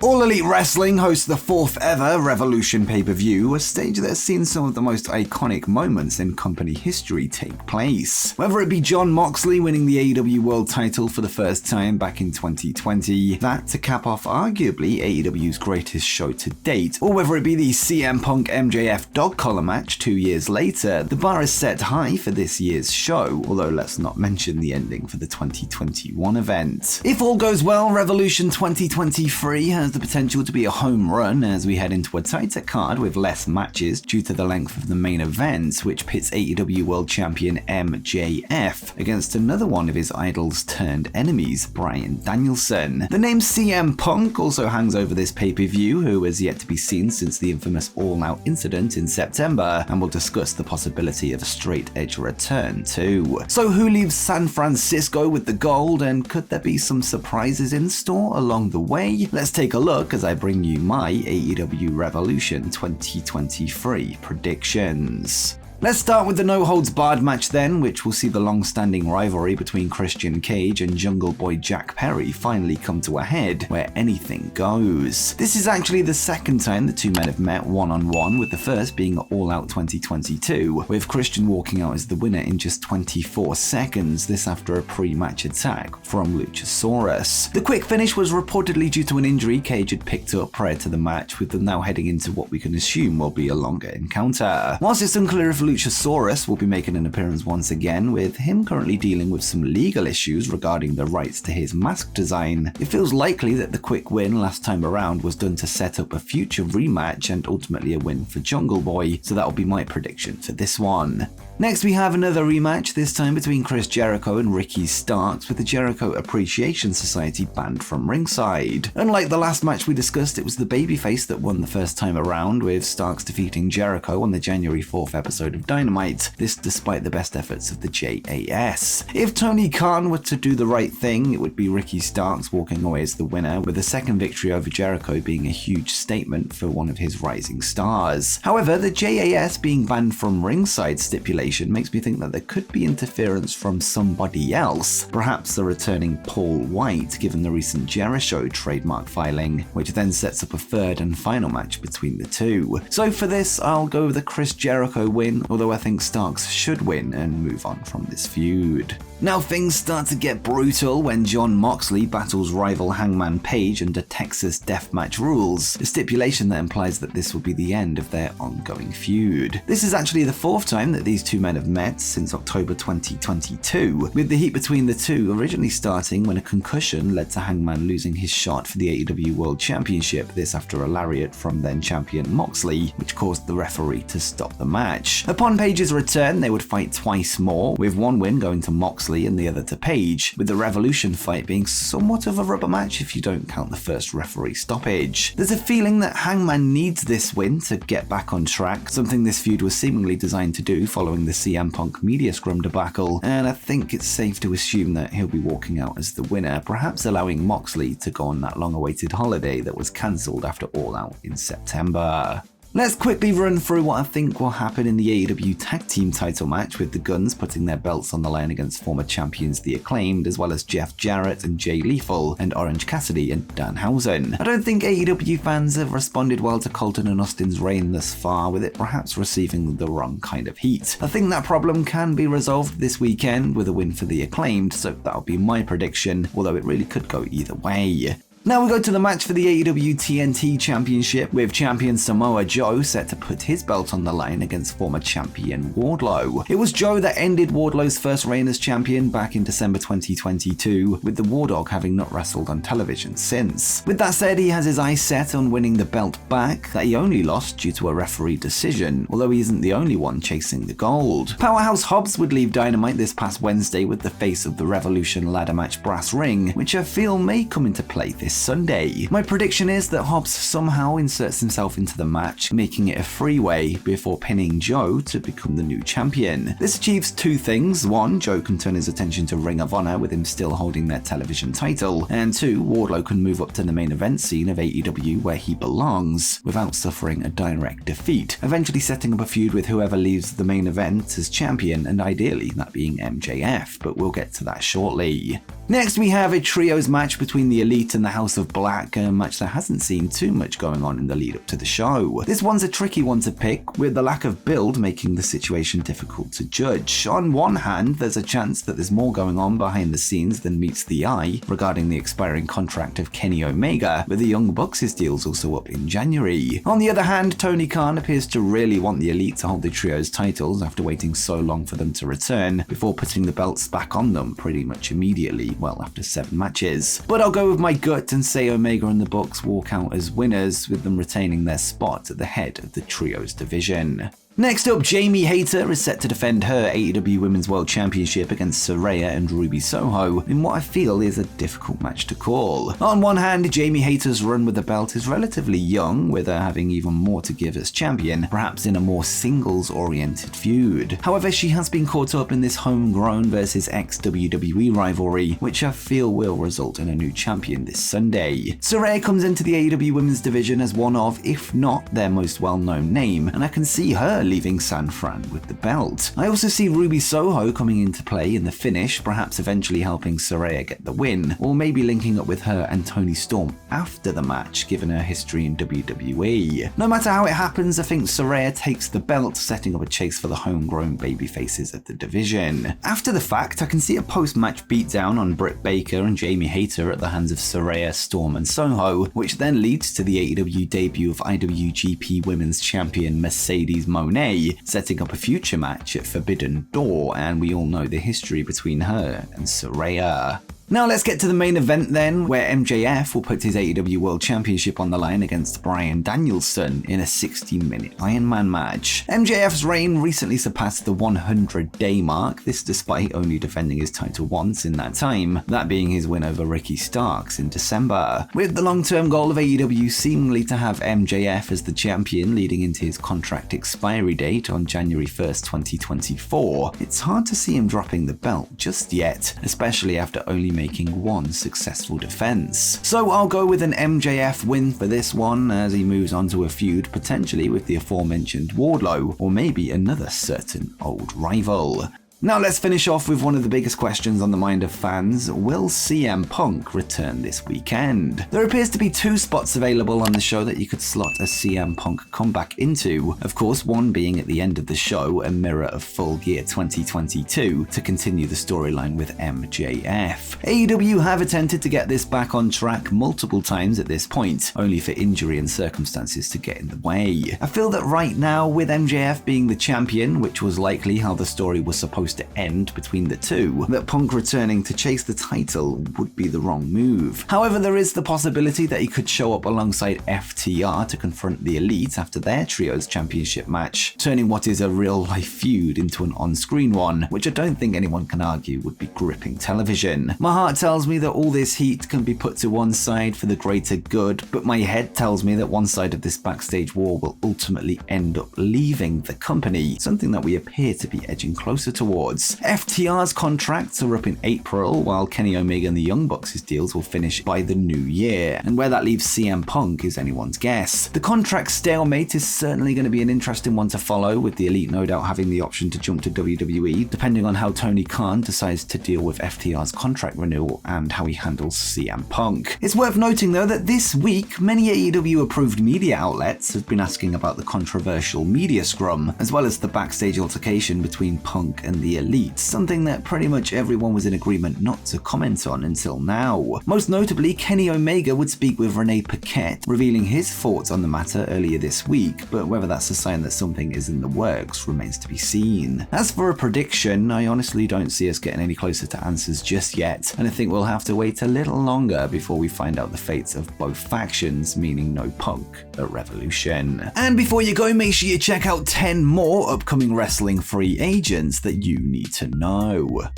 All Elite Wrestling hosts the 4th ever Revolution pay-per-view, a stage that has seen some of the most iconic moments in company history take place. Whether it be Jon Moxley winning the AEW World title for the first time back in 2020, that to cap off arguably AEW's greatest show to date, or whether it be the CM Punk MJF dog collar match 2 years later, the bar is set high for this year's show, although let's not mention the ending for the 2021 event. If all goes well, Revolution 2023 has the potential to be a home run as we head into a tighter card with less matches due to the length of the main event, which pits AEW World Champion MJF against another one of his idols turned enemies, Bryan Danielson. The name CM Punk also hangs over this pay-per-view, who has yet to be seen since the infamous All Out incident in September, and we'll discuss the possibility of a straight edge return too. So who leaves San Francisco with the gold, and could there be some surprises in store along the way? Let's take a look as I bring you my AEW Revolution 2023 predictions. Let's start with the no-holds-barred match then, which will see the long-standing rivalry between Christian Cage and Jungle Boy Jack Perry finally come to a head, where anything goes. This is actually the second time the two men have met one-on-one, with the first being All Out 2022, with Christian walking out as the winner in just 24 seconds, this after a pre-match attack from Luchasaurus. The quick finish was reportedly due to an injury Cage had picked up prior to the match, with them now heading into what we can assume will be a longer encounter. Whilst it's unclear if Luchasaurus will be making an appearance once again, with him currently dealing with some legal issues regarding the rights to his mask design, it feels likely that the quick win last time around was done to set up a future rematch and ultimately a win for Jungle Boy, so that'll be my prediction for this one. Next we have another rematch, this time between Chris Jericho and Ricky Starks, with the Jericho Appreciation Society banned from ringside. Unlike the last match we discussed, it was the babyface that won the first time around, with Starks defeating Jericho on the January 4th episode of Dynamite, this despite the best efforts of the JAS. If Tony Khan were to do the right thing, it would be Ricky Starks walking away as the winner, with the second victory over Jericho being a huge statement for one of his rising stars. However, the JAS being banned from ringside stipulation makes me think that there could be interference from somebody else, perhaps the returning Paul White, given the recent Jericho trademark filing, which then sets up a third and final match between the two. So for this, I'll go with the Chris Jericho win, although I think Starks should win and move on from this feud. Now things start to get brutal when Jon Moxley battles rival Hangman Page under Texas Deathmatch rules, a stipulation that implies that this will be the end of their ongoing feud. This is actually the fourth time that these two men have met since October 2022, with the heat between the two originally starting when a concussion led to Hangman losing his shot for the AEW World Championship, this after a lariat from then champion Moxley, which caused the referee to stop the match. Upon Page's return, they would fight twice more, with one win going to Moxley and the other to Page, with the Revolution fight being somewhat of a rubber match if you don't count the first referee stoppage. There's a feeling that Hangman needs this win to get back on track, something this feud was seemingly designed to do following the CM Punk media scrum debacle, and I think it's safe to assume that he'll be walking out as the winner, perhaps allowing Moxley to go on that long-awaited holiday that was cancelled after All Out in September. Let's quickly run through what I think will happen in the AEW Tag Team title match, with the Guns putting their belts on the line against former champions The Acclaimed, as well as Jeff Jarrett and Jay Lethal, and Orange Cassidy and Danhausen. I don't think AEW fans have responded well to Colton and Austin's reign thus far, with it perhaps receiving the wrong kind of heat. I think that problem can be resolved this weekend with a win for The Acclaimed, so that'll be my prediction, although it really could go either way. Now we go to the match for the AEW TNT Championship, with champion Samoa Joe set to put his belt on the line against former champion Wardlow. It was Joe that ended Wardlow's first reign as champion back in December 2022, with the War Dog having not wrestled on television since. With that said, he has his eyes set on winning the belt back, that he only lost due to a referee decision, although he isn't the only one chasing the gold. Powerhouse Hobbs would leave Dynamite this past Wednesday with the face of the Revolution ladder match brass ring, which I feel may come into play this Sunday. My prediction is that Hobbs somehow inserts himself into the match, making it a freeway before pinning Joe to become the new champion. This achieves two things. One, Joe can turn his attention to Ring of Honor with him still holding their television title, and two, Wardlow can move up to the main event scene of AEW where he belongs without suffering a direct defeat, eventually setting up a feud with whoever leaves the main event as champion, and ideally that being MJF, but we'll get to that shortly. Next, we have a trios match between the Elite and the House of Black, a match that hasn't seen too much going on in the lead up to the show. This one's a tricky one to pick, with the lack of build making the situation difficult to judge. On one hand, there's a chance that there's more going on behind the scenes than meets the eye regarding the expiring contract of Kenny Omega, with the Young Bucks' deals also up in January. On the other hand, Tony Khan appears to really want the Elite to hold the trios titles after waiting so long for them to return, before putting the belts back on them pretty much immediately, well, after 7 matches. But I'll go with my gut and say Omega and the Bucks walk out as winners, with them retaining their spot at the head of the trios division. Next up, Jamie Hayter is set to defend her AEW Women's World Championship against Saraya and Ruby Soho in what I feel is a difficult match to call. On one hand, Jamie Hayter's run with the belt is relatively young, with her having even more to give as champion, perhaps in a more singles-oriented feud. However, she has been caught up in this homegrown versus ex-WWE rivalry, which I feel will result in a new champion this Sunday. Saraya comes into the AEW Women's division as one of, if not their most well-known name, and I can see her leaving San Fran with the belt. I also see Ruby Soho coming into play in the finish, perhaps eventually helping Saraya get the win, or maybe linking up with her and Toni Storm after the match, given her history in WWE. No matter how it happens, I think Saraya takes the belt, setting up a chase for the homegrown babyfaces of the division. After the fact, I can see a post-match beatdown on Britt Baker and Jamie Hayter at the hands of Saraya, Storm, and Soho, which then leads to the AEW debut of IWGP Women's Champion Mercedes Moné, setting up a future match at Forbidden Door, and we all know the history between her and Saraya. Now let's get to the main event then, where MJF will put his AEW World Championship on the line against Bryan Danielson in a 16-minute Iron Man match. MJF's reign recently surpassed the 100-day mark, this despite only defending his title once in that time, that being his win over Ricky Starks in December. With the long-term goal of AEW seemingly to have MJF as the champion leading into his contract expiry date on January 1st, 2024, it's hard to see him dropping the belt just yet, especially after only making one successful defense. So I'll go with an MJF win for this one, as he moves on to a feud potentially with the aforementioned Wardlow, or maybe another certain old rival. Now let's finish off with one of the biggest questions on the mind of fans. Will CM Punk return this weekend? There appears to be 2 spots available on the show that you could slot a CM Punk comeback into. Of course, one being at the end of the show, a mirror of Full Gear 2022, to continue the storyline with MJF. AEW have attempted to get this back on track multiple times at this point, only for injury and circumstances to get in the way. I feel that right now, with MJF being the champion, which was likely how the story was supposed to end between the two, that Punk returning to chase the title would be the wrong move. However, there is the possibility that he could show up alongside FTR to confront the Elite after their Trios Championship match, turning what is a real-life feud into an on-screen one, which I don't think anyone can argue would be gripping television. My heart tells me that all this heat can be put to one side for the greater good, but my head tells me that one side of this backstage war will ultimately end up leaving the company, something that we appear to be edging closer towards. FTR's contracts are up in April, while Kenny Omega and the Young Bucks' deals will finish by the new year, and where that leaves CM Punk is anyone's guess. The contract stalemate is certainly going to be an interesting one to follow, with the Elite no doubt having the option to jump to WWE, depending on how Tony Khan decides to deal with FTR's contract renewal and how he handles CM Punk. It's worth noting though that this week, many AEW approved media outlets have been asking about the controversial media scrum, as well as the backstage altercation between Punk and the Elite, something that pretty much everyone was in agreement not to comment on until now. Most notably, Kenny Omega would speak with Renee Paquette, revealing his thoughts on the matter earlier this week, but whether that's a sign that something is in the works remains to be seen. As for a prediction, I honestly don't see us getting any closer to answers just yet, and I think we'll have to wait a little longer before we find out the fates of both factions, meaning no Punk at Revolution. And before you go, make sure you check out 10 more upcoming wrestling free agents that you need to know.